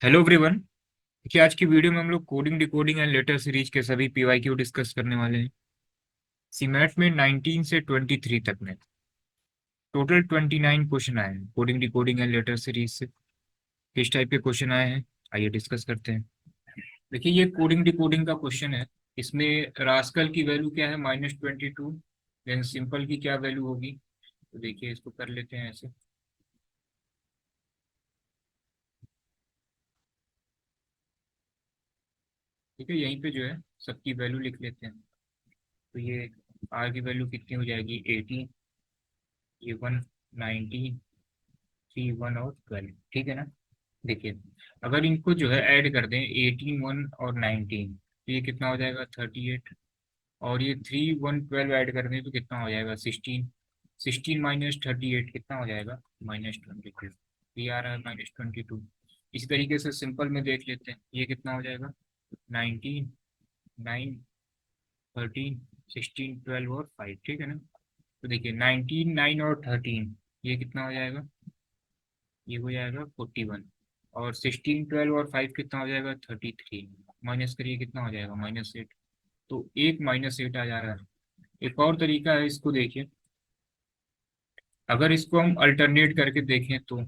Hello everyone. देखिए आज की वीडियो में हम लोग coding decoding and later series के सभी पीवाईक्यू डिस्कस करने वाले हैं। सीमैट में 19 से 23 तक में टोटल 29 क्वेश्चन आए हैं coding decoding and later series से। किस टाइप के क्वेश्चन आए हैं आइए डिस्कस करते हैं। देखिए ये कोडिंग डिकोडिंग का क्वेश्चन है। इसमें रास्कल की वैल्यू क्या है -22। देन सिंपल की क्या वैल्यू होगी, तो देखिए इसको कर लेते हैं ऐसे। ठीक है, यहीं पे जो है सबकी वैल्यू लिख लेते हैं। तो ये आर की वैल्यू कितनी हो जाएगी 18, ये 119, 3 1 और 12। ठीक है ना। देखिए अगर इनको जो है ऐड कर दें 18 1 और 19, तो ये कितना हो जाएगा 38। और ये 3 1 12 ऐड कर दें तो कितना हो जाएगा 16। 16 -38 कितना हो जाएगा -22। ये आ रहा है -22। इसी तरीके से सिंपल में देख लेते हैं, ये कितना हो जाएगा 19 9 13 16 12 और 5। ठीक है ना। तो देखिए 19 9 और 13, ये कितना हो जाएगा, ये हो जाएगा 41। और 16 12 और 5 कितना हो जाएगा 33। माइनस करिए कितना हो जाएगा -8। तो एक -8 आ जा रहा है। एक और तरीका है, इसको देखिए। अगर इसको हम अल्टरनेट करके देखें तो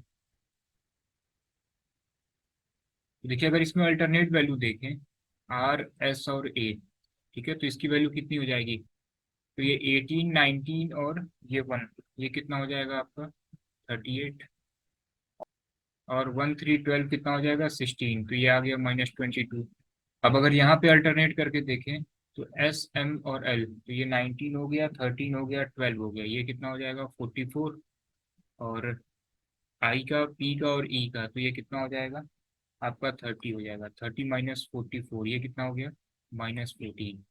देखिए अगर इसमें अल्टरनेट वैल्यू देखें आर एस और ए, ठीक है, तो इसकी वैल्यू कितनी हो जाएगी। तो ये 18 19 और ये 1, ये कितना हो जाएगा आपका 38। और 1 3 12 कितना हो जाएगा 16, तो ये आ गया -22। अब अगर यहाँ पे अल्टरनेट करके देखें तो एस एम और एल, तो ये 19 हो गया 13 हो गया 12 हो गया, ये कितना हो जाएगा 44। और आई का पी का और ई का, तो ये कितना हो जाएगा आपका 30 हो जाएगा। 30 -44, ये कितना हो गया -14।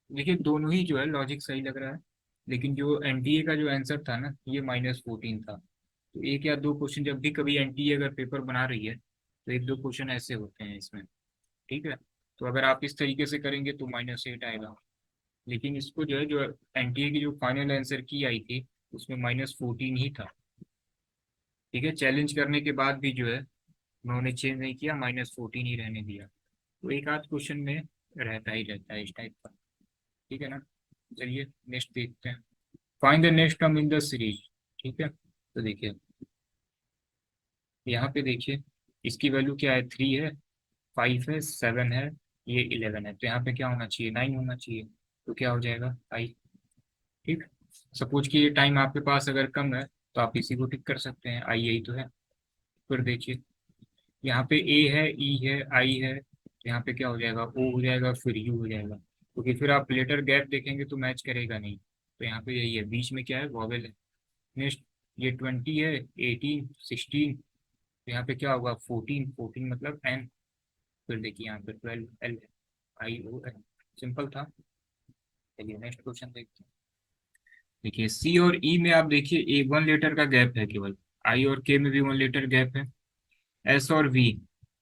देखिए दोनों ही जो है लॉजिक सही लग रहा है, लेकिन जो एनटीए का जो आंसर था ना ये -14 था। तो एक या दो क्वेश्चन, जब भी कभी एनटीए अगर पेपर बना रही है तो एक दो क्वेश्चन ऐसे होते हैं इसमें। ठीक है। तो अगर आप इस तरीके से करेंगे तो -8 आएगा। लेकिन इसको जो है, जो एनटीए की जो फाइनल आंसर की आई थी उसमें -14 ही था। ठीक है, चैलेंज करने के बाद भी जो है उन्होंने चेंज नहीं किया, -14 ही रहने दिया। तो एक आध क्वेश्चन में रहता है इस टाइप का। ठीक है ना। चलिए नेक्स्ट देखते हैं। Find the next term in the series. ठीक है, तो देखिए यहाँ पे देखिए इसकी वैल्यू क्या है 3 है, 5 है, 7 है, ये 11 है। तो यहाँ पे क्या होना चाहिए 9 होना चाहिए। तो क्या हो जाएगा आई। ठीक। सपोज कि ये टाइम आपके पास अगर कम है तो आप इसी को टिक कर सकते हैं, आई यही तो है। फिर देखिए यहाँ पे ए है, ई है, आई है, तो यहाँ पे क्या हो जाएगा ओ हो जाएगा, फिर यू हो जाएगा। क्योंकि फिर आप लेटर गैप देखेंगे तो मैच करेगा नहीं। तो यहाँ पे यही है, बीच में क्या है वॉवेल है। नेक्स्ट ये 20 है, 18 16, तो यहाँ पे क्या होगा 14, 14 मतलब एन। फिर देखिए यहाँ पे 12 एल है, आई ओ एन। सिंपल था। चलिए नेक्स्ट क्वेश्चन देखते हैं। देखिए सी और ई में आप देखिए ए 1 लेटर का गैप है केवल। आई और के में भी 1 लेटर गैप है। एस और वी,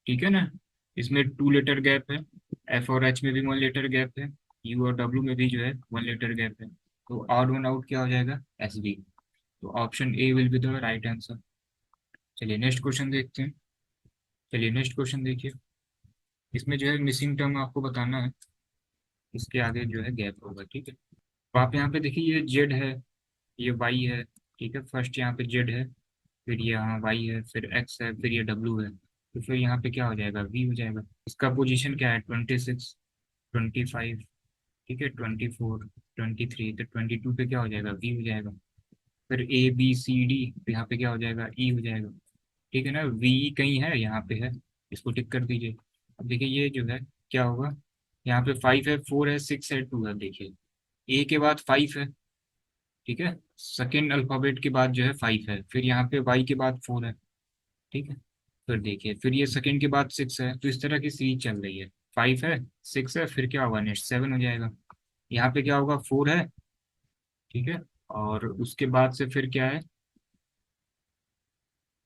ठीक है ना, इसमें 2 लेटर गैप है। एफ और एच में भी 1 लेटर गैप है। यू और डब्ल्यू में भी जो है 1 लेटर गैप है। तो ऑड वन आउट क्या हो जाएगा एस बी। तो option A will be the right answer. चलिए नेक्स्ट क्वेश्चन देखते हैं। चलिए नेक्स्ट क्वेश्चन देखिए। इसमें जो है मिसिंग टर्म आपको बताना है, इसके आगे जो है गैप होगा। ठीक है, तो आप यहाँ पे देखिए ये जेड है, ये वाई है। ठीक है, फर्स्ट यहाँ पे जेड है, फिर ये यहाँ वाई है, फिर एक्स है, फिर ये डब्ल्यू है। तो फिर यहाँ पे क्या हो जाएगा वी हो जाएगा। इसका पोजीशन क्या है 26 25। ठीक है 24 23, तो 22 पे क्या हो जाएगा वी हो जाएगा। फिर ए बी सी डी, तो यहाँ पे क्या हो जाएगा ई हो जाएगा। ठीक है ना, वी कहीं है यहाँ पे है, इसको टिक कर दीजिए। अब देखिए ये जो है क्या होगा, यहाँ पे 5 है, 4 है, 6 है, 2 है। देखिए ए के बाद 5 है, ठीक है, सेकेंड अल्फाबेट के बाद जो है 5 है, फिर यहाँ पे वाई के बाद 4 है। ठीक है, फिर देखिए फिर ये सेकेंड के बाद 6 है, तो इस तरह की सीरीज चल रही है। 5 है, 6 है, फिर क्या होगा नेक्स्ट 7 हो जाएगा। यहाँ पे क्या होगा 4 है। ठीक है, और उसके बाद से फिर क्या है,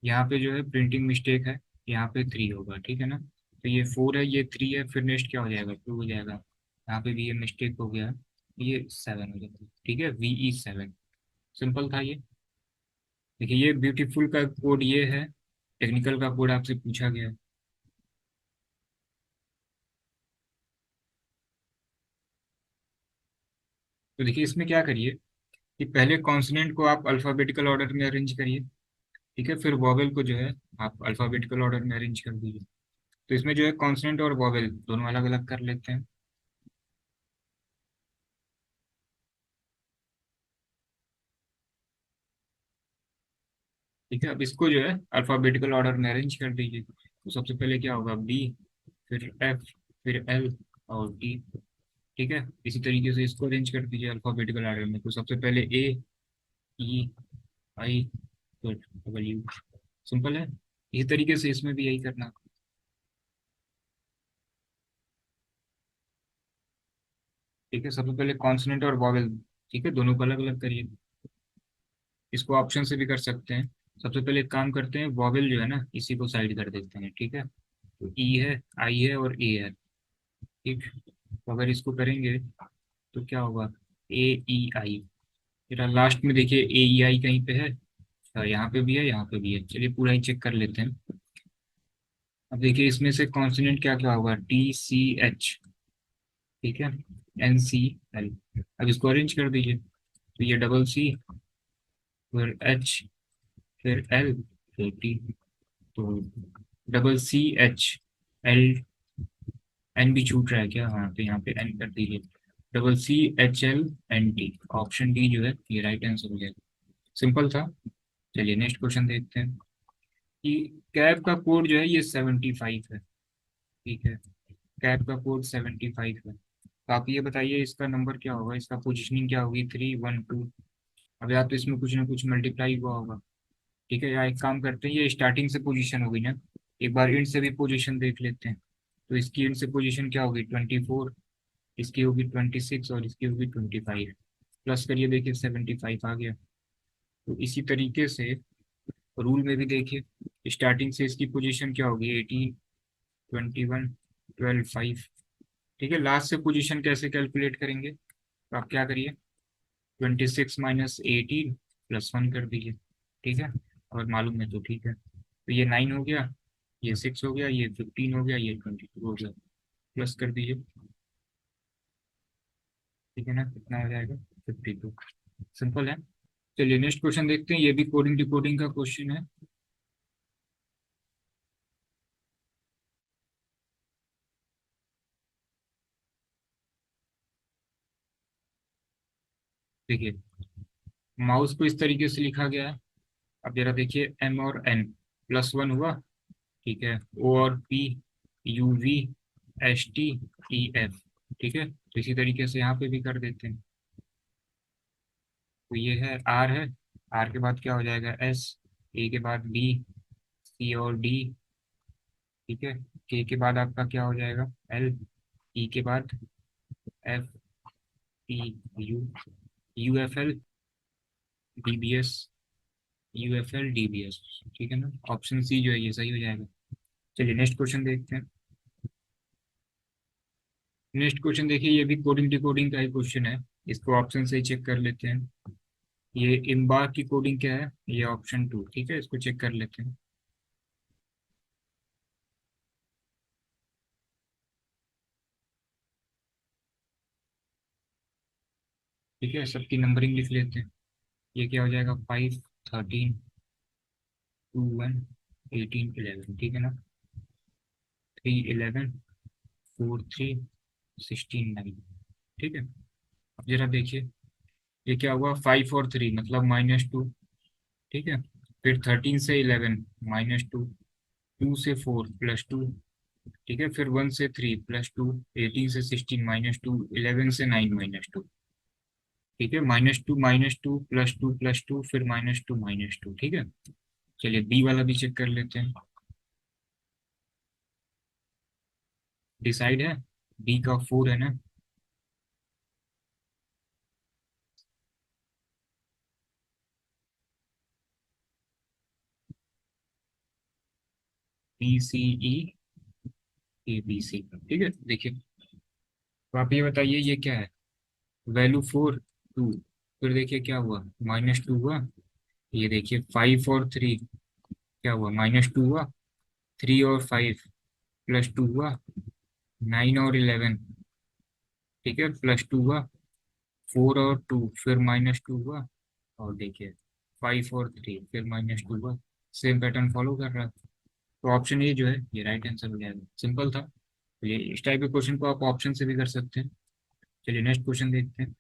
यहाँ पे जो है प्रिंटिंग मिस्टेक है, यहाँ पे 3 होगा। ठीक है ना, तो ये 4 है, ये 3 है, फिर नेक्स्ट क्या हो जाएगा 2 हो जाएगा। यहाँ पे भी ये मिस्टेक हो गया, ये 7 हो जाएगा। ठीक है VE7। सिंपल था ये। देखिए ये ब्यूटीफुल का कोड ये है, टेक्निकल का कोड आपसे पूछा गया है। तो देखिए इसमें क्या करिए कि पहले कॉन्सोनेंट को आप अल्फाबेटिकल ऑर्डर में अरेंज करिए, ठीक है, फिर वॉवेल को जो है आप अल्फाबेटिकल ऑर्डर में अरेंज कर दीजिए। तो इसमें जो है कॉन्सोनेंट और वॉवेल दोनों अलग अलग कर लेते हैं। ठीक है, अब इसको जो है अल्फाबेटिकल ऑर्डर में अरेंज कर दीजिए। तो सबसे पहले क्या होगा, बी, फिर एफ, फिर एल और टी। ठीक है, इसी तरीके से इसको अरेंज कर दीजिए अल्फाबेटिकल ऑर्डर में। तो सबसे पहले ए, ई, आई, फिर डब्ल्यू। सिंपल है। इसी तरीके से इसमें भी यही करना। ठीक है, सबसे पहले कॉन्सोनेंट और वॉवेल, ठीक है, दोनों को अलग अलग करिए। इसको ऑप्शन से भी कर सकते हैं। सबसे पहले एक काम करते हैं, वॉवेल जो है ना इसी को साइड कर देते हैं। ठीक है, तो ई है, आई है और ए है। ठीक, तो अगर इसको करेंगे तो क्या होगा, ए, ई, आई। फिर लास्ट में देखिए ए, ई, आई कहीं पे है, यहाँ पे भी है, यहाँ पे भी है। चलिए पूरा ही चेक कर लेते हैं। अब देखिए इसमें से कॉन्सोनेंट क्या क्या होगा, टी, सी, एच। ठीक है, एन, सी, एल। अब इसको अरेंज कर दीजिए। तो ये डबल सी, फिर एच, फिर एल, फिर टी। तो double C, H, L, N भी छूट रहा है क्या, हाँ, तो यहाँ पे एन कर दीजिए। Double C, H, L, N, T. Option D जो है ये राइट आंसर हो जाएगा। सिंपल था। चलिए नेक्स्ट क्वेश्चन देखते हैं कि कैब का कोड जो है ये 75 है। ठीक है, कैब का कोड 75 है। तो आप ये बताइए इसका नंबर क्या होगा, इसका पोजीशनिंग क्या होगी, 3, 1, 2। अब या तो इसमें कुछ ना कुछ मल्टीप्लाई हुआ होगा। ठीक है, या एक काम करते हैं, ये स्टार्टिंग से पोजीशन होगी ना, एक बार इंड से भी पोजीशन देख लेते हैं। तो इसकी इंड से पोजीशन क्या होगी, 24, इसकी होगी 26 और इसकी होगी 25। प्लस करिए, देखिए 75 आ गया। तो इसी तरीके से रूल में भी देखिए स्टार्टिंग से इसकी पोजीशन क्या होगी, 18, 21, 12, 5। ठीक है, लास्ट से पोजीशन कैसे कैलकुलेट करेंगे, तो आप क्या करिए, 26 - 18 +1 कर दीजिए। ठीक है, और मालूम है तो ठीक है। तो ये 9 हो गया, ये 6 हो गया, ये 15 हो गया, ये 22 हो गया। प्लस कर दीजिए। ठीक है ना, कितना हो जाएगा, 52। सिंपल है। चलिए नेक्स्ट क्वेश्चन देखते हैं, ये भी कोडिंग डिकोडिंग का क्वेश्चन है। देखिए माउस को इस तरीके से लिखा गया है। अब जरा देखिए, एम और एन, +1 हुआ। ठीक है, ओ और P, U, V, H, T, E, F. ठीक है, तो इसी तरीके से यहाँ पे भी कर देते हैं। तो ये है, आर के बाद क्या हो जाएगा, एस, ए के बाद बी, सी और डी। ठीक है, के बाद आपका क्या हो जाएगा, एल, ई के बाद F, T, U, U F L, D B S, U F L, D B S. ठीक है ना, ऑप्शन सी जो है ये सही हो जाएगा। चलिए नेक्स्ट क्वेश्चन देखते हैं। नेक्स्ट क्वेश्चन देखिए, ये भी कोडिंग डिकोडिंग का ही क्वेश्चन है। इसको ऑप्शन से ही चेक कर लेते हैं। ये इम्बार की कोडिंग क्या है, ये ऑप्शन 2। ठीक है, इसको चेक कर लेते हैं। ठीक है, सबकी नंबरिंग लिख लेते हैं। ये क्या हो जाएगा, 5, 13, 2, 1, 18, 11। ठीक है ना, 3, 11, 4, 3, 16, 9। ठीक है, अब जरा देखिए, ये क्या हुआ, 5 और 3 मतलब -2। ठीक है, फिर 13 से 11 -2, 2 से 4 +2। ठीक है, फिर 1 से 3 +2, 18 से 16 -2, 11 से 9 -2। ठीक है, -2, -2, +2, +2, फिर -2, -2। ठीक है, चलिए बी वाला भी चेक कर लेते हैं। डिसाइड है, बी का 4 है ना। BCE, ABC। ठीक है, देखिए तो आप ये बताइए ये क्या है, वैल्यू 4, 2। फिर देखिए क्या हुआ, -2 हुआ। ये देखिए 5 और 3 क्या हुआ, -2 हुआ। 3 और 5 +2 हुआ। 9 और 11, ठीक है, +2 हुआ। 4 और 2 फिर -2 हुआ, और देखिए 5 और 3 फिर -2 हुआ। सेम पैटर्न फॉलो कर रहा है। तो ऑप्शन ए जो है ये राइट आंसर हो जाएगा। सिंपल था। तो ये इस टाइप के क्वेश्चन को आप ऑप्शन से भी कर सकते हैं। चलिए नेक्स्ट क्वेश्चन देखते हैं।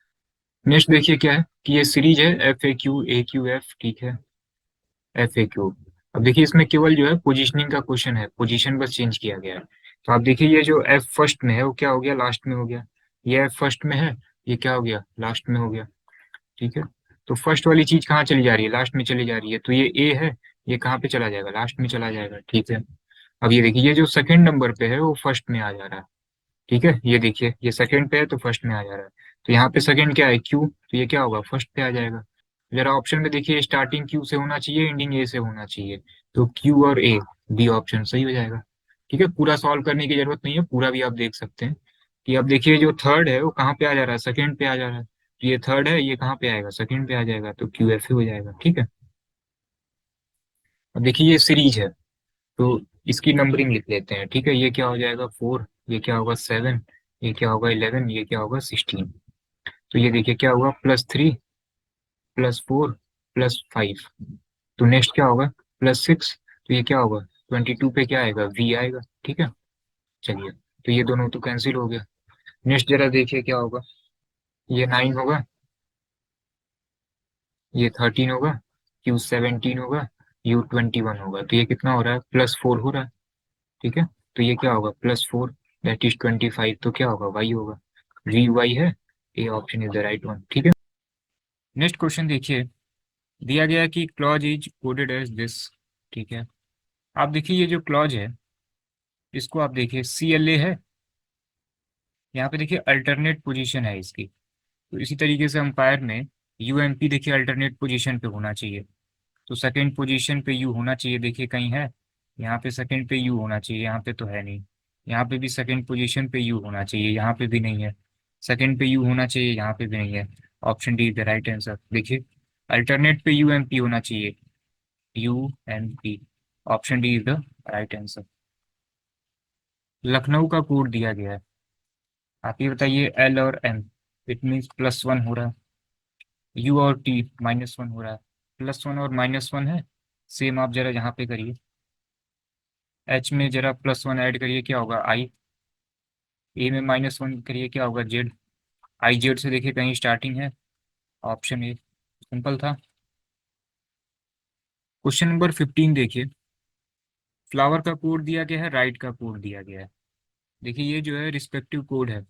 नेक्स्ट देखिए क्या है कि ये सीरीज है FAQ AQF, ठीक है, FAQ। अब देखिए इसमें केवल जो है पोजीशनिंग का क्वेश्चन है, पोजीशन बस चेंज किया गया है। तो आप देखिए ये जो F फर्स्ट में है वो क्या हो गया, लास्ट में हो गया। ये F फर्स्ट में है, ये क्या हो गया, लास्ट में हो गया। ठीक है। तो फर्स्ट वाली चीज कहाँ चली जा रही है, लास्ट में चली जा रही है। तो ये ए है, ये कहाँ पे चला जाएगा, लास्ट में चला जाएगा। ठीक है। अब ये देखिए ये जो सेकंड नंबर पे है वो फर्स्ट में आ जा रहा है। ठीक है, ये देखिए ये सेकंड पे है तो फर्स्ट में आ जा रहा है। तो यहाँ पे सेकंड क्या है, क्यू, तो ये क्या होगा, फर्स्ट पे आ जाएगा। जरा ऑप्शन में देखिए स्टार्टिंग क्यू से होना चाहिए, एंडिंग ए से होना चाहिए। तो क्यू और ए, बी ऑप्शन सही हो जाएगा। ठीक है, पूरा सॉल्व करने की जरूरत नहीं है, पूरा भी आप देख सकते हैं कि अब देखिए जो थर्ड है वो कहाँ पे आ जा रहा है, सेकंड पे आ जा रहा है। तो ये थर्ड है, ये कहाँ पे आएगा, सेकंड पे आ जाएगा। तो क्यू एफ हो जाएगा। ठीक है। अब देखिए ये सीरीज है, तो इसकी नंबरिंग लिख लेते हैं। ठीक है, ये क्या हो जाएगा 4, ये क्या होगा 7, ये क्या होगा 11, ये क्या होगा 16। तो ये देखिए क्या होगा, +3 +4 +5। तो नेक्स्ट क्या होगा, +6। तो ये क्या होगा, 22 पे क्या आएगा, V आएगा। ठीक है। चलिए, तो ये दोनों तो कैंसिल हो गया। नेक्स्ट जरा देखिए क्या होगा, ये 9 होगा, ये 13 होगा, Q17 होगा, U21 होगा। तो ये कितना हो रहा है, +4 हो रहा है। ठीक है। तो ये क्या होगा, +4, दैट इज 25। तो क्या होगा, वाई होगा। VY है, A option is the right one. ठीक है। नेक्स्ट क्वेश्चन देखिए, दिया गया है कि clause is coded as this. ठीक है। आप देखिए ये जो क्लॉज है इसको आप देखिए CLA है, यहाँ पे देखिए अल्टरनेट पोजीशन है इसकी। तो इसी तरीके से अंपायर में UMP देखिए अल्टरनेट पोजीशन पे होना चाहिए। तो सेकंड पोजीशन पे यू होना चाहिए, देखिए कहीं है, यहाँ पे सेकंड पे यू होना चाहिए, यहाँ पे तो है नहीं। यहाँ पे भी सेकंड पोजीशन पे यू होना चाहिए, यहाँ पे भी नहीं है। सेकंड पे यू होना चाहिए, यहाँ पे भी नहीं है। Option D is the right answer. देखिए अल्टरनेट पे UMP होना चाहिए, UMP। Option D is the right answer. Lucknow का कोड दिया गया है, आप ये बताइए L और M, इट मीन्स +1 हो रहा है। U और T -1 हो रहा है। +1 और -1 है, सेम आप जरा यहाँ पे करिए। H में जरा +1 ऐड करिए, क्या होगा I। A में -1 करिए, क्या होगा Z। IZ से देखिए कहीं स्टार्टिंग है, ऑप्शन ए। सिंपल था। क्वेश्चन नंबर 15 देखिए, फ्लावर का कोड दिया गया है, राइट का कोड दिया गया है। देखिए ये जो है रिस्पेक्टिव कोड है।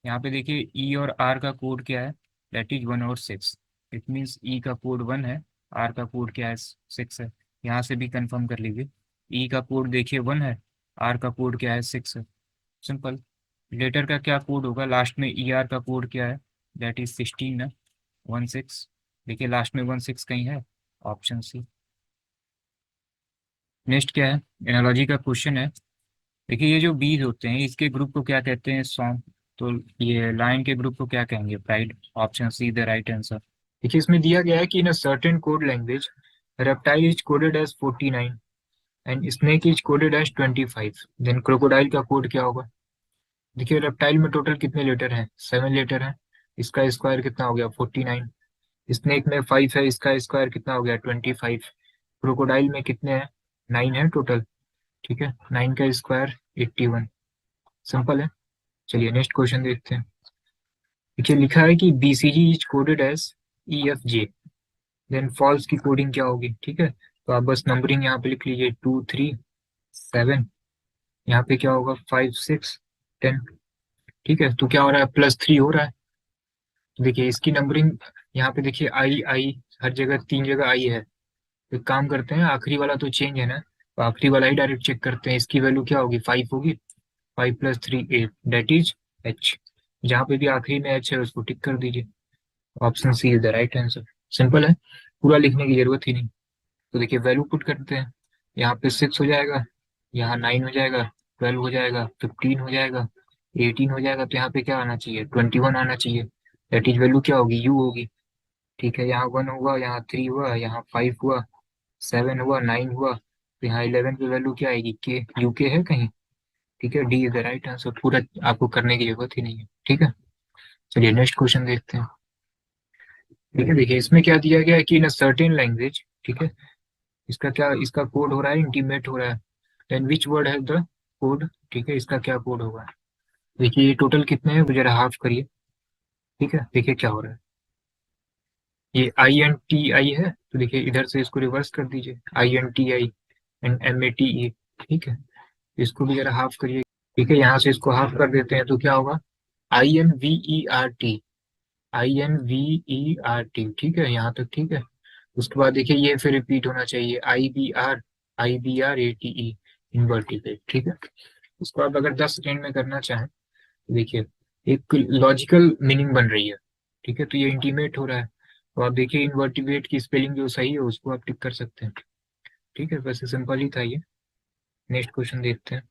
यहाँ पे देखिए E और R का कोड क्या है, दैट इज 1 और 6। इट मीन्स E का कोड 1 है, R का कोड क्या है, 6 है। यहाँ से भी कंफर्म कर लीजिए। E का कोड देखिए 1 है, R का कोड क्या है, 6 है। सिंपल। लेटर का क्या कोड होगा, लास्ट में ER का कोड क्या है, दैट इज 16 है, 16। देखिए लास्ट में 16 कहीं है, ऑप्शन सी। नेक्स्ट क्या है, एनालॉजी का क्वेश्चन है। देखिए ये जो बीज होते हैं इसके ग्रुप को क्या कहते हैं, सॉन्ग। तो ये लाइन के ग्रुप को क्या कहेंगे, pride. Option C the right answer. देखिए इसमें दिया गया है कि in a certain code language reptile is coded as 49 and snake is coded as 25, then crocodile का कोड क्या होगा। देखिए रेप्टाइल में टोटल कितने लेटर हैं, 7 लेटर हैं। इसका स्क्वायर कितना हो गया, 49। स्नेक में 5 है, इसका स्क्वायर कितना हो गया, 25। क्रोकोडाइल में कितने हैं, 9 है टोटल। ठीक है, 9 का स्क्वायर 81। सिंपल है। चलिए नेक्स्ट क्वेश्चन देखते हैं। देखिए लिखा है कि BCG is coded as EFJ, then falls की कोडिंग क्या होगी। ठीक है, तो आप बस नंबरिंग यहाँ पे लिख लीजिए 2 3 7, यहाँ पे क्या होगा 5 6 10। ठीक है, तो क्या हो रहा है, +3 हो रहा है। तो देखिए इसकी नंबरिंग यहाँ पे देखिए आई आई, हर जगह 3 जगह आई है। तो एक काम करते हैं, आखिरी वाला तो चेंज है ना, तो आखिरी वाला ही डायरेक्ट चेक करते हैं। इसकी वैल्यू क्या होगी, 5 होगी। 5 + 3 8, डेट इज H। जहाँ पे भी आखिरी में H है उसको टिक कर दीजिए। Option C is the right answer. Simple है, पूरा लिखने की जरूरत ही नहीं। तो देखिए वैल्यू पुट करते हैं, यहाँ पे 6 हो जाएगा, यहाँ 9 हो जाएगा, 12 हो जाएगा, 15 हो जाएगा, 18 हो जाएगा। तो यहाँ पे क्या आना चाहिए, 21 आना चाहिए। दैट इज वैल्यू क्या होगी, यू होगी। ठीक है, यहाँ 1 हुआ, यहाँ 3 हुआ, यहाँ 5 हुआ, 7 हुआ, 9 हुआ। तो यहाँ 11 की वैल्यू क्या आएगी, के, यू के है कहीं। ठीक है, D is the right answer. पूरा आपको करने की जरूरत ही नहीं है। ठीक है। चलिए नेक्स्ट क्वेश्चन देखते हैं। ठीक है, देखिए इसमें क्या दिया गया है कि इन अ सर्टेन लैंग्वेज, ठीक है, इसका क्या, इसका कोड हो रहा है, इंटीमेट हो रहा है, देन विच वर्ड है द कोड, ठीक है, इसका क्या कोड होगा। देखिए ये टोटल कितने हैं, वो जरा हाफ करिए। ठीक है, देखिए क्या हो रहा है, ये INTI है, तो देखिए इधर से इसको रिवर्स कर दीजिए, INTI एंड MATE। ठीक है, इसको भी जरा हाफ करिए। ठीक है, यहाँ से इसको हाफ कर देते हैं तो क्या होगा, INVERT। ठीक है, यहाँ तक ठीक है। उसके बाद देखिए ये फिर रिपीट होना चाहिए, IBRATE, इन्वर्टिब्रेट। ठीक है, उसको आप अगर 10 सेकेंड में करना चाहें तो देखिए एक लॉजिकल मीनिंग बन रही है। ठीक है, तो ये इंटीमेट हो रहा है, तो आप देखिए इन्वर्टिब्रेट की स्पेलिंग जो सही है उसको आप टिक कर सकते हैं। ठीक है, वैसे सिंपल ही था ये। नेक्स्ट क्वेश्चन देखते हैं।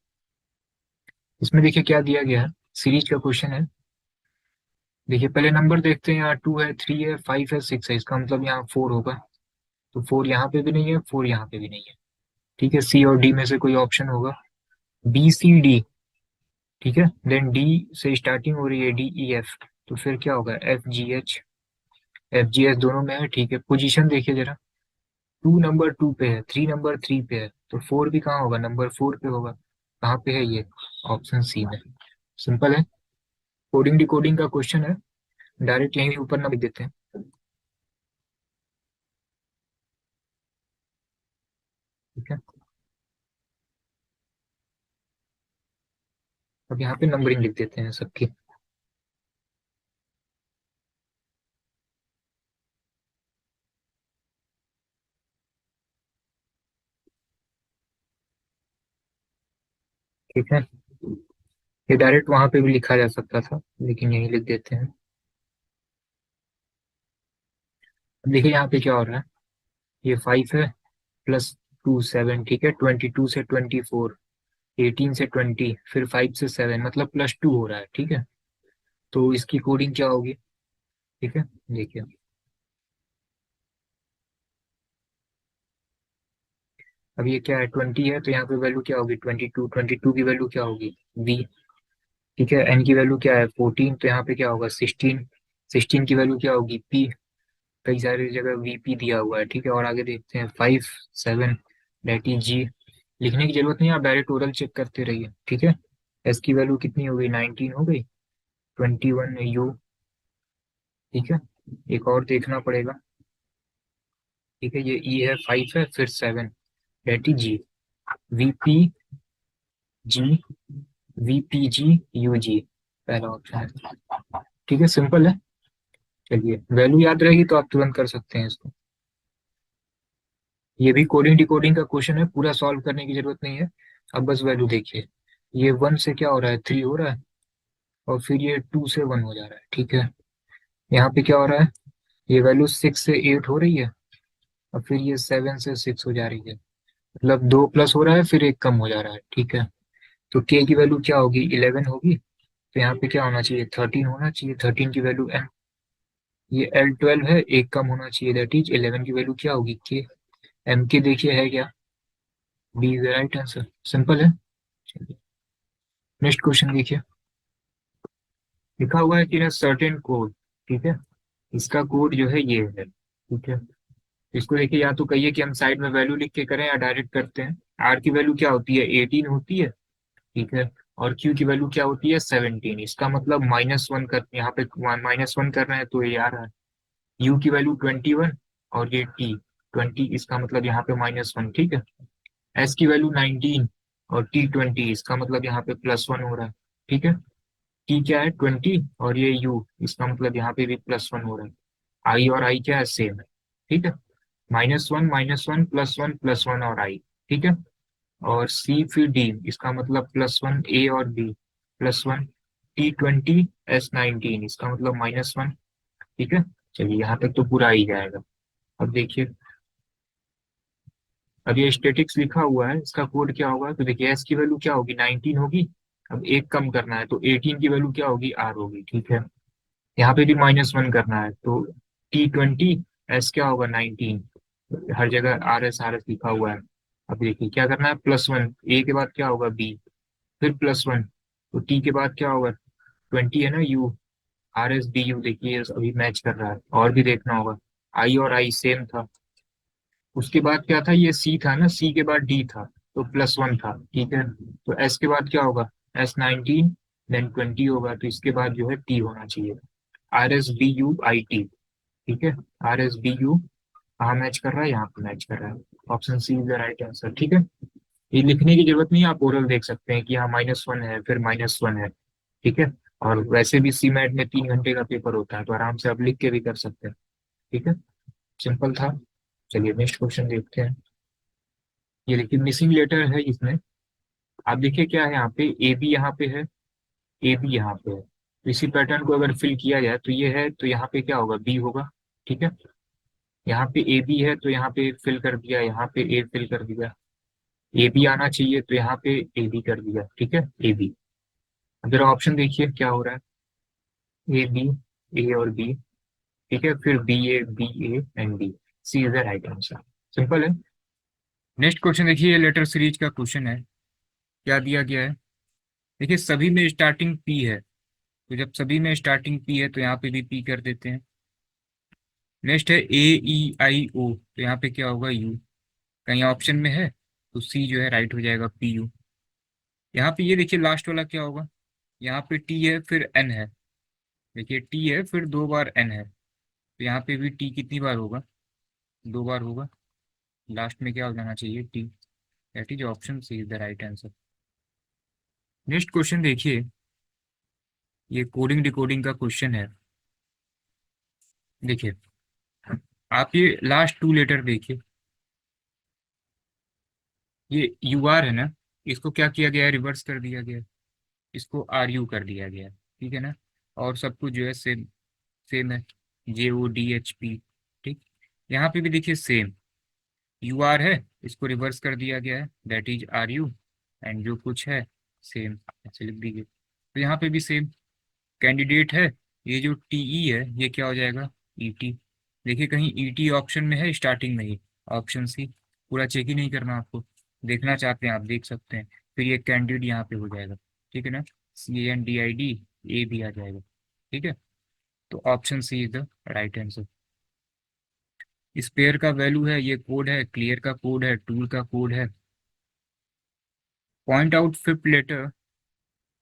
इसमें देखिए क्या दिया गया है, सीरीज का क्वेश्चन है। देखिए पहले नंबर देखते हैं, यहाँ 2 है, 3 है, 5 है, 6 है, इसका मतलब यहाँ 4 होगा। तो 4 यहाँ पे भी नहीं है, 4 यहाँ पे भी नहीं है। ठीक है, सी और डी में से कोई ऑप्शन होगा, BCD। ठीक है, देन डी से स्टार्टिंग हो रही है, DEF, तो फिर क्या होगा, FGH दोनों में है। ठीक है, पोजीशन देखिए जरा, 2 नंबर 2 पे है, 3 नंबर 3 पे है, तो 4 भी कहाँ होगा, नंबर 4 पे होगा। कहाँ पे है ये, ऑप्शन सी में। सिंपल है, कोडिंग डिकोडिंग का क्वेश्चन है, डायरेक्ट यहीं ऊपर ना लिख देते हैं। ठीक है, अब यहाँ पे नंबरिंग लिख देते हैं सबकी। ठीक है, ये डायरेक्ट वहां पे भी लिखा जा सकता था, लेकिन यहीं लिख देते हैं। अब देखिए यहाँ पे क्या हो रहा है, ये 5 है, +2 7, ठीक है, 22 से 24, 18 से 20, फिर 5 से 7, मतलब +2 हो रहा है। ठीक है, तो इसकी कोडिंग क्या होगी। ठीक है, देखिए अब ये क्या है, 20 है, तो यहाँ पे वैल्यू क्या होगी, 22, 22 की वैल्यू क्या होगी, V। ठीक है, N की वैल्यू क्या है, 14, तो यहाँ पे क्या होगा, 16, 16 की वैल्यू क्या होगी, P। कई सारी जगह VP दिया हुआ है। ठीक है, और आगे देखते हैं 5 7, डेट इज G। लिखने की जरूरत नहीं, आप डायरेक्ट ओरल चेक करते रहिए। ठीक है, S की वैल्यू कितनी हो गई, 19 हो गई, 21 U। ठीक है, एक और देखना पड़ेगा। ठीक है, ये E है, 5 है, फिर 7, that is G, VPG, VPG UG, पहला ऑप्शन है। ठीक है, सिंपल है। चलिए वैल्यू याद रहेगी तो आप तुरंत कर सकते हैं इसको। ये भी कोडिंग डिकोडिंग का क्वेश्चन है, पूरा सॉल्व करने की जरूरत नहीं है। अब बस वैल्यू देखिए, ये 1 से क्या हो रहा है, 3 हो रहा है, और फिर ये 2 से 1 हो जा रहा है। ठीक है, यहाँ पे क्या हो रहा है, ये वैल्यू 6 से 8 हो रही है, और फिर ये 7 से 6 हो जा रही है, मतलब 2 प्लस हो रहा है, फिर एक कम हो जा रहा है। ठीक है, तो के की वैल्यू क्या होगी, 11 होगी, तो यहाँ पे क्या होना चाहिए, 13 होना चाहिए, 13 की वैल्यू M। ये L12 है, एक कम होना चाहिए, दैट इज 11 की वैल्यू क्या होगी, के। M के देखिए है क्या, B is the right answer. Simple है। नेक्स्ट क्वेश्चन देखिए, लिखा हुआ है कि सर्टेन कोड। ठीक है, इसका कोड जो है ये है। ठीक है, इसको देखिए, या तो कहिए कि हम साइड में वैल्यू लिख के करें या डायरेक्ट करते हैं। R की वैल्यू क्या होती है, 18 होती है। ठीक है, और Q की वैल्यू क्या होती है, 17। इसका मतलब -1 कर, यहाँ पे -1 कर रहे हैं तो ये आ रहा है। U की वैल्यू 21, और ये T 20, इसका मतलब यहाँ पे -1। ठीक है, S की वैल्यू 19, और T 20, इसका मतलब यहाँ पे +1 हो रहा है। ठीक है, T क्या है, 20, और ये U, इसका मतलब यहाँ पे भी +1 हो रहा है। I और I क्या है, सेम है। ठीक है, -1 -1 +1 +1 और I। ठीक है, और C फिर D, इसका मतलब +1, A और B +1, T 20, S 19, इसका मतलब -1। ठीक है, चलिए यहाँ तक तो पूरा ही जाएगा। अब देखिए, अब ये स्टेटिक्स लिखा हुआ है, इसका कोड क्या होगा, तो देखिए S की वैल्यू क्या होगी, 19 होगी। अब एक कम करना है, तो 18 की वैल्यू क्या होगी, R होगी। ठीक है, यहाँ पे भी -1 करना है, तो T 20, S क्या होगा, 19। हर जगह RS लिखा हुआ है। अब देखिए क्या करना है, +1, A के बाद क्या होगा, B, फिर +1, तो T के बाद क्या होगा, 20 है ना, U, RSBU देखिए अभी मैच कर रहा है, और भी देखना होगा। आई और आई सेम था। उसके बाद क्या था, ये सी था ना, सी के बाद डी था, तो +1 था, ठीक है। तो एस के बाद क्या होगा, S19, देन 20 होगा, तो इसके बाद जो है टी होना चाहिए। RSBUIT, ठीक है। RSBU कहाँ मैच कर रहा है, यहाँ पे मैच कर रहा है। Option C is the right answer, ठीक है। ये लिखने की जरूरत नहीं है, आप ओरल देख सकते हैं कि यहाँ -1 है, फिर -1 है, ठीक है। और वैसे भी सी मैट में 3 घंटे का पेपर होता है, तो आराम से आप लिख के भी कर सकते हैं, ठीक है। सिंपल था। चलिए नेक्स्ट क्वेश्चन देखते हैं। ये देखिए मिसिंग लेटर है इसमें। आप देखिए क्या है यहाँ पे, ए बी यहाँ पे है, ए बी यहाँ पे है, तो इसी पैटर्न को अगर फिल किया जाए तो ये है, तो यहाँ पे क्या होगा, बी होगा, ठीक है। यहाँ पे ए बी है, तो यहाँ पे फिल कर दिया, यहाँ पे ए फिल कर दिया। ए बी आना चाहिए, तो यहाँ पे ए बी कर दिया, ठीक है, ए बी। अब जरा ऑप्शन देखिए क्या हो रहा है, ए बी, ए और बी, ठीक है, फिर B A and D, C is the right answer. Simple है। नेक्स्ट क्वेश्चन देखिए, ये लेटर सीरीज का क्वेश्चन है। क्या दिया गया है, देखिए सभी में स्टार्टिंग पी है, तो जब सभी में स्टार्टिंग पी है तो यहाँ पे भी पी कर देते हैं। नेक्स्ट है AEIO, तो यहाँ पे क्या होगा, यू। कहीं ऑप्शन में है तो सी जो है राइट हो जाएगा, PU। यहाँ पे ये देखिए लास्ट वाला क्या होगा, यहाँ पे टी है फिर एन है, देखिए टी है फिर 2 बार एन है, तो यहाँ पे भी टी कितनी बार होगा, 2 बार होगा। लास्ट में क्या हो जाना चाहिए, T. That is option C is the right answer. Next question देखिए, ये कोडिंग डिकोडिंग का क्वेश्चन है। देखिए आप ये लास्ट 2 लेटर देखिए, ये UR है ना, इसको क्या किया गया है, रिवर्स कर दिया गया है, इसको RU कर दिया गया है, ठीक है ना। और सब कुछ जो है सेम सेम है, JODHP, ठीक। यहाँ पे भी देखिए सेम, UR है, इसको रिवर्स कर दिया गया है, दैट इज RU, एंड जो कुछ है सेम ऐसे लिख दीजिए। तो यहाँ पे भी सेम। कैंडिडेट है, ये जो TE है ये क्या हो जाएगा, ET। देखिए कहीं ET ऑप्शन में है स्टार्टिंग में ही, ऑप्शन सी। पूरा चेक ही नहीं करना आपको, देखना चाहते हैं आप देख सकते हैं। फिर ये कैंडिडेट यहाँ पे हो जाएगा, ठीक है ना, CANDID, ए भी आ जाएगा, ठीक है। तो option C is the right answer. Spare का वैल्यू है, ये कोड है, क्लियर का कोड है, टूल का कोड है। Point out fifth letter,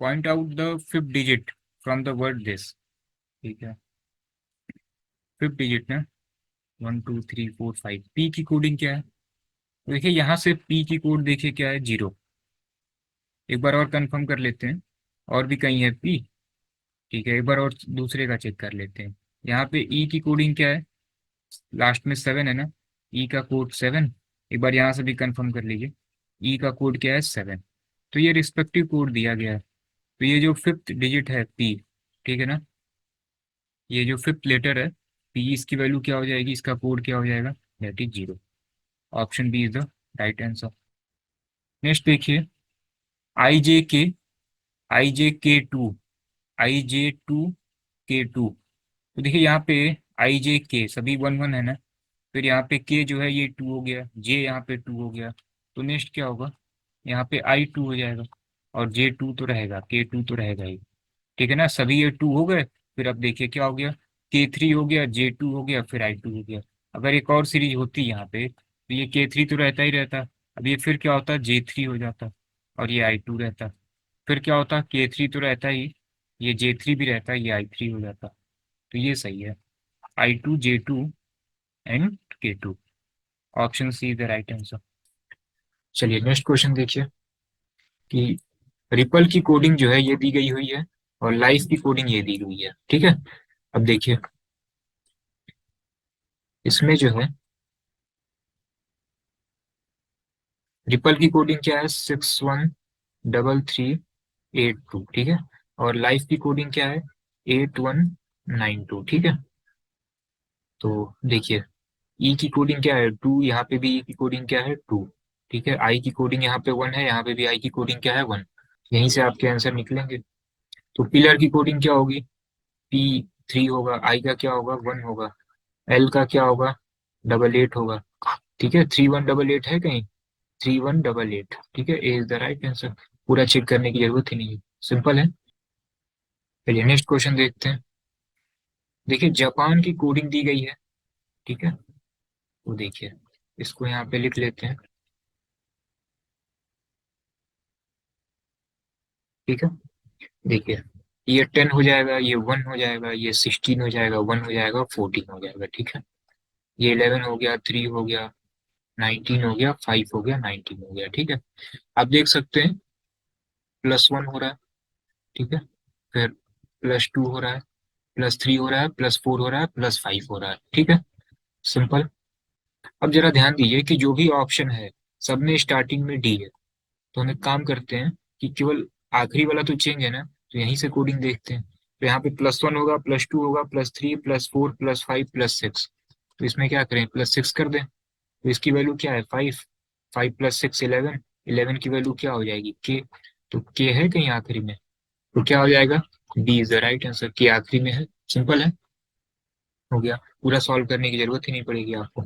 point out the fifth digit from the word this, ठीक है। फिफ्थ डिजिट ना, 1 2 3 4 5, पी की कोडिंग क्या है, तो देखिए यहाँ से पी की कोड देखिए क्या है, 0। एक बार और कंफर्म कर लेते हैं, और भी कहीं है पी, ठीक है, एक बार और दूसरे का चेक कर लेते हैं। यहाँ पे ई की कोडिंग क्या है, लास्ट में 7 है ना, ई का कोड 7। एक बार यहाँ से भी कंफर्म कर लीजिए, ई का कोड क्या है, 7। तो ये रिस्पेक्टिव कोड दिया गया है। तो ये जो फिफ्थ डिजिट है पी, ठीक है ना, ये जो फिफ्थ लेटर है पी, इसकी वैल्यू क्या हो जाएगी, इसका कोड क्या हो जाएगा, that is 0। Option B is the right answer. Next देखिए, IJK, IJK2, IJ2K2। तो देखिए यहाँ पे IJK सभी 1 1 है ना, फिर यहाँ पे K जो है ये 2 हो गया, J यहाँ पे 2 हो गया, तो नेक्स्ट क्या होगा, यहाँ पे I2 हो जाएगा, और J2 तो रहेगा, K2 तो रहेगा ही, ठीक है ना। सभी ये 2 हो गए, फिर अब देखिए क्या हो गया, K3 हो गया, J2 हो गया, फिर I2 हो गया। अगर एक और सीरीज होती यहाँ पे तो ये K3 तो रहता ही रहता, अब ये फिर क्या होता, J3 हो जाता, और ये I2 रहता। फिर क्या होता, K3 तो रहता ही, ये J3 भी रहता, ये I3 हो जाता। तो ये सही है, I2 J2 and K2। Option C is the right answer. चलिए नेक्स्ट क्वेश्चन देखिए, कि रिपल की कोडिंग जो है ये दी गई हुई है, और लाइफ की कोडिंग ये दी हुई है, ठीक है। अब देखिए इसमें जो है रिपल की कोडिंग क्या है, 613382, ठीक है। और लाइफ की कोडिंग क्या है, 8192, ठीक है। तो देखिए ई की कोडिंग क्या है, 2, यहाँ पे भी ई की कोडिंग क्या है, 2, ठीक है। आई की कोडिंग यहाँ पे 1 है, यहाँ पे भी आई की कोडिंग क्या है, 1। यहीं से आपके आंसर निकलेंगे। तो पिलर की कोडिंग क्या होगी, P3 होगा, आई का क्या होगा, 1 होगा, एल का क्या होगा, 88 होगा, ठीक है। 3188 है कहीं, 3188, ठीक है, ए इज द राइट आंसर। पूरा चेक करने की जरूरत ही नहीं है, सिंपल है। चलिए नेक्स्ट क्वेश्चन देखते हैं। देखिए जापान की कोडिंग दी गई है, ठीक है। तो देखिए इसको यहाँ पे लिख लेते हैं, ठीक है। देखिए ये 10 हो जाएगा, ये 1 हो जाएगा, ये 16 हो जाएगा, 1 हो जाएगा, 14 हो जाएगा, ठीक है। ये 11 हो गया, 3 हो गया, 19 हो गया, 5 हो गया, 19 हो गया, ठीक है। आप देख सकते हैं +1 हो रहा है, ठीक है। फिर +2 हो रहा है, +3 हो रहा है, +4 हो रहा है, +5 हो रहा है, ठीक है। सिंपल। अब जरा ध्यान दीजिए कि जो भी ऑप्शन है सब में स्टार्टिंग में डी है। तो हम एक काम करते हैं कि केवल आखिरी वाला तो चेंज है ना, तो यहीं से कोडिंग देखते हैं। तो यहाँ पे +1 होगा, +2 होगा, +3, +4, +5, +6। तो इसमें क्या करें, +6 कर दें। तो इसकी वैल्यू क्या है, 5। 5 + 6 11। 11 की वैल्यू क्या हो जाएगी, के। तो के है कहीं आखिरी में, तो क्या हो जाएगा, B is the right answer, के आखिरी में है। सिंपल है, हो गया। पूरा सॉल्व करने की जरूरत ही नहीं पड़ेगी आपको।